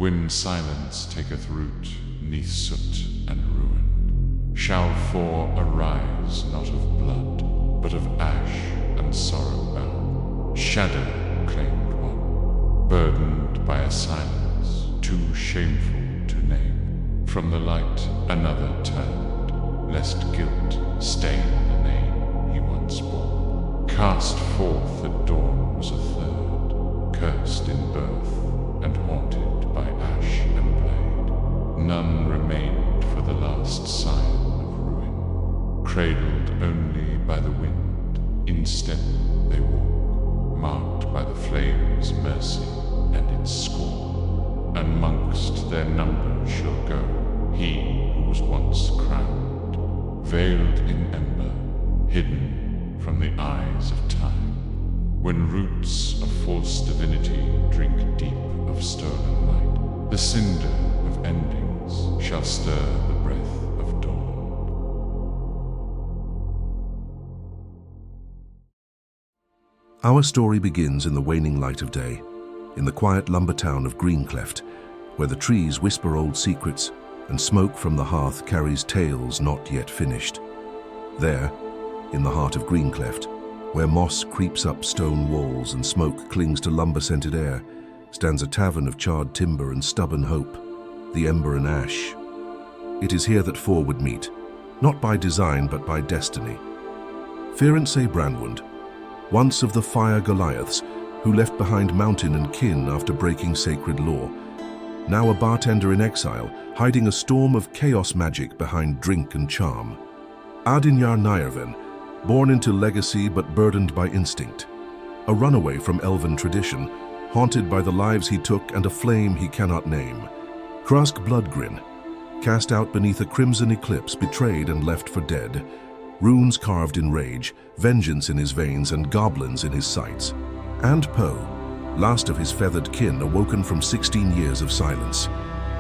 When silence taketh root 'neath soot and ruin, shall four arise not of blood, but of ash and sorrow bound, shadow claimed one, burdened by a silence too shameful to name. From the light another turned, lest guilt stain the name he once bore. Cast forth at dawn was a third, cursed in birth and haunted by ash and blade. None remained for the last sign of ruin, cradled only by the wind. Instead they walk, marked by the flame's mercy and its scorn. And mongst their number shall go he who was once crowned, veiled in ember, hidden from the eyes of time. When roots of false divinity drink deep of stolen light, the cinder of endings shall stir the breath of dawn. Our story begins in the waning light of day, in the quiet lumber town of Greencleft, where the trees whisper old secrets and smoke from the hearth carries tales not yet finished. There, in the heart of Greencleft, where moss creeps up stone walls and smoke clings to lumber-scented air, stands a tavern of charred timber and stubborn hope, the Ember and Ash. It is here that four would meet, not by design but by destiny. Firenze Branwund, once of the Fire Goliaths, who left behind mountain and kin after breaking sacred law, now a bartender in exile, hiding a storm of chaos magic behind drink and charm. Adinjar Nyrven, born into legacy but burdened by instinct, a runaway from elven tradition, haunted by the lives he took and a flame he cannot name. Krusk Bloodgrin, cast out beneath a crimson eclipse, betrayed and left for dead, runes carved in rage, vengeance in his veins and goblins in his sights. And Poe, last of his feathered kin, awoken from 16 years of silence.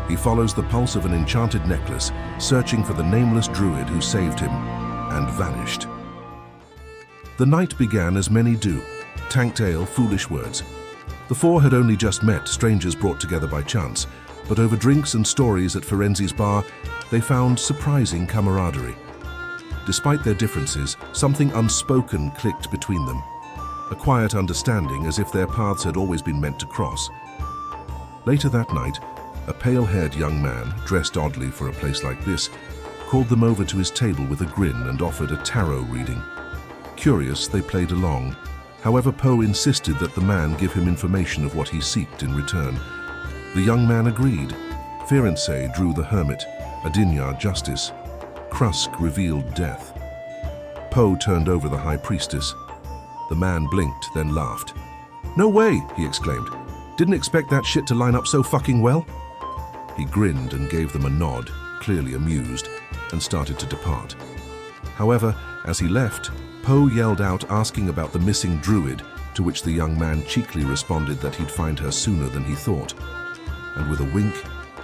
He follows the pulse of an enchanted necklace, searching for the nameless druid who saved him and vanished. The night began as many do, tanked ale, foolish words. The four had only just met, strangers brought together by chance, but over drinks and stories at Firenze's bar, they found surprising camaraderie. Despite their differences, something unspoken clicked between them. A quiet understanding, as if their paths had always been meant to cross. Later that night, a pale-haired young man, dressed oddly for a place like this, called them over to his table with a grin and offered a tarot reading. Curious, they played along. However, Poe insisted that the man give him information of what he sought in return. The young man agreed. Firenze drew the hermit, Adinjar justice. Krusk revealed death. Poe turned over the high priestess. The man blinked, then laughed. "No way," he exclaimed. "Didn't expect that shit to line up so fucking well." He grinned and gave them a nod, clearly amused, and started to depart. However, as he left, Poe yelled out asking about the missing druid, to which the young man cheekily responded that he'd find her sooner than he thought. And with a wink,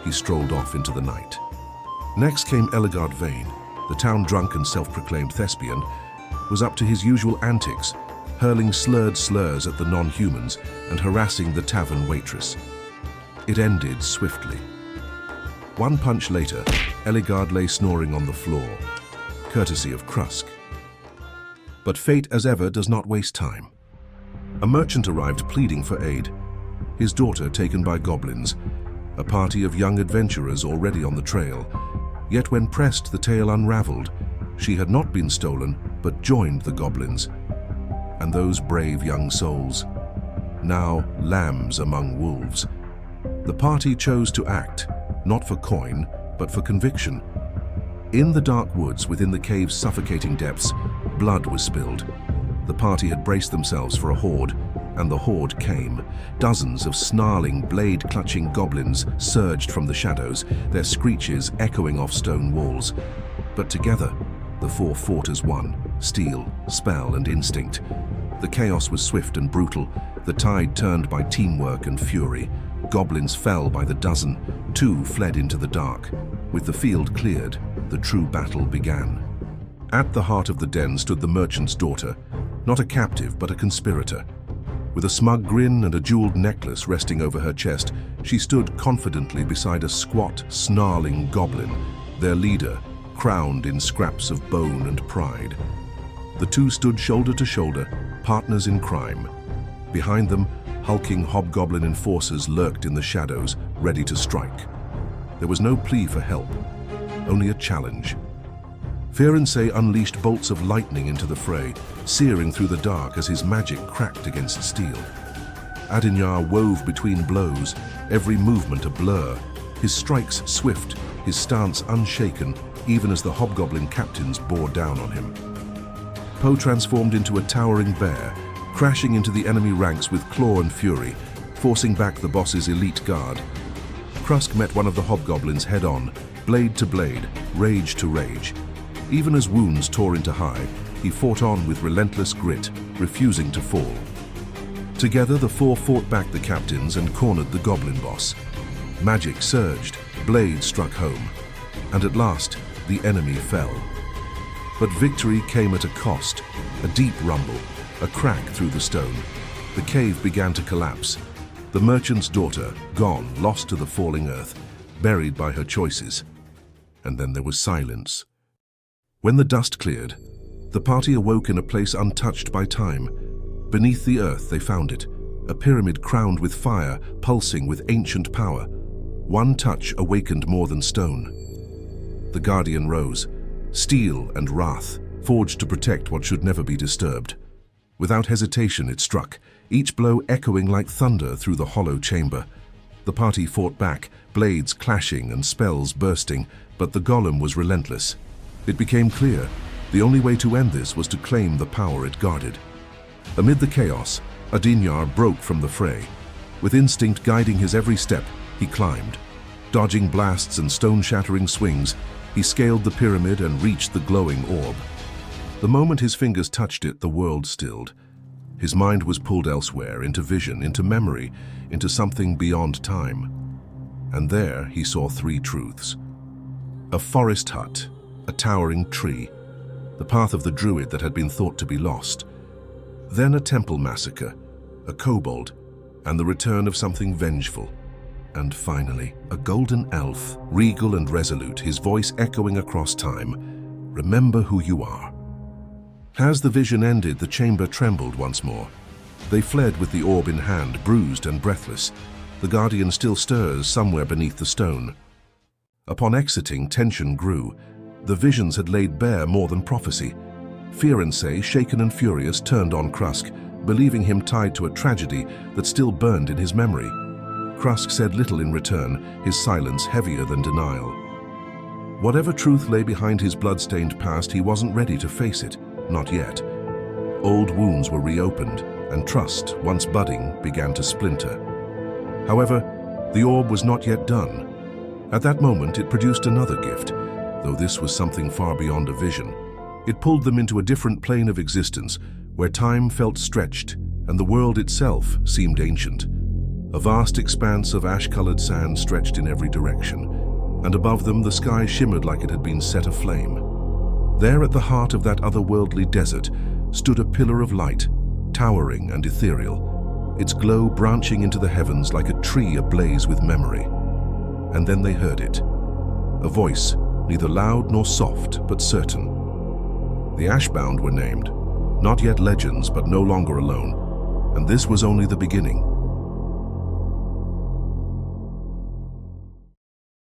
he strolled off into the night. Next came Eligard Vane, the town drunk and self-proclaimed thespian, was up to his usual antics, hurling slurred slurs at the non-humans and harassing the tavern waitress. It ended swiftly. One punch later, Eligard lay snoring on the floor, courtesy of Krusk. But fate, as ever, does not waste time. A merchant arrived pleading for aid, his daughter taken by goblins, a party of young adventurers already on the trail. Yet when pressed, the tale unraveled. She had not been stolen, but joined the goblins. And those brave young souls, now lambs among wolves. The party chose to act, not for coin, but for conviction. In the dark woods within the cave's suffocating depths, blood was spilled. The party had braced themselves for a horde, and the horde came. Dozens of snarling, blade-clutching goblins surged from the shadows, their screeches echoing off stone walls. But together, the four fought as one, steel, spell, and instinct. The chaos was swift and brutal, the tide turned by teamwork and fury. Goblins fell by the dozen, 2 fled into the dark. With the field cleared, the true battle began. At the heart of the den stood the merchant's daughter, not a captive but a conspirator. With a smug grin and a jeweled necklace resting over her chest, she stood confidently beside a squat, snarling goblin, their leader, crowned in scraps of bone and pride. The two stood shoulder to shoulder, partners in crime. Behind them, hulking hobgoblin enforcers lurked in the shadows, ready to strike. There was no plea for help, only a challenge. Firenze unleashed bolts of lightning into the fray, searing through the dark as his magic cracked against steel. Adinyar wove between blows, every movement a blur, his strikes swift, his stance unshaken, even as the hobgoblin captains bore down on him. Poe transformed into a towering bear, crashing into the enemy ranks with claw and fury, forcing back the boss's elite guard. Krusk met one of the hobgoblins head-on, blade to blade, rage to rage. Even as wounds tore into hide, he fought on with relentless grit, refusing to fall. Together, the four fought back the captains and cornered the goblin boss. Magic surged, blades struck home, and at last, the enemy fell. But victory came at a cost, a deep rumble, a crack through the stone. The cave began to collapse. The merchant's daughter, gone, lost to the falling earth, buried by her choices. And then there was silence. When the dust cleared, the party awoke in a place untouched by time. Beneath the earth they found it, a pyramid crowned with fire, pulsing with ancient power. One touch awakened more than stone. The Guardian rose, steel and wrath, forged to protect what should never be disturbed. Without hesitation it struck, each blow echoing like thunder through the hollow chamber. The party fought back, blades clashing and spells bursting, but the golem was relentless. It became clear, the only way to end this was to claim the power it guarded. Amid the chaos, Adinyar broke from the fray. With instinct guiding his every step, he climbed. Dodging blasts and stone-shattering swings, he scaled the pyramid and reached the glowing orb. The moment his fingers touched it, the world stilled. His mind was pulled elsewhere, into vision, into memory, into something beyond time. And there he saw three truths. A forest hut, a towering tree, the path of the druid that had been thought to be lost. Then a temple massacre, a kobold, and the return of something vengeful. And finally, a golden elf, regal and resolute, his voice echoing across time. Remember who you are. As the vision ended, the chamber trembled once more. They fled with the orb in hand, bruised and breathless. The Guardian still stirs somewhere beneath the stone. Upon exiting, tension grew. The visions had laid bare more than prophecy. Firenze, shaken and furious, turned on Krusk, believing him tied to a tragedy that still burned in his memory. Krusk said little in return, his silence heavier than denial. Whatever truth lay behind his blood-stained past, he wasn't ready to face it, not yet. Old wounds were reopened, and trust, once budding, began to splinter. However, the orb was not yet done. At that moment, it produced another gift, though this was something far beyond a vision. It pulled them into a different plane of existence, where time felt stretched, and the world itself seemed ancient. A vast expanse of ash-colored sand stretched in every direction, and above them the sky shimmered like it had been set aflame. There at the heart of that otherworldly desert stood a pillar of light, towering and ethereal, its glow branching into the heavens like a tree ablaze with memory. And then they heard it. A voice, neither loud nor soft, but certain. The Ashbound were named, not yet legends, but no longer alone. And this was only the beginning.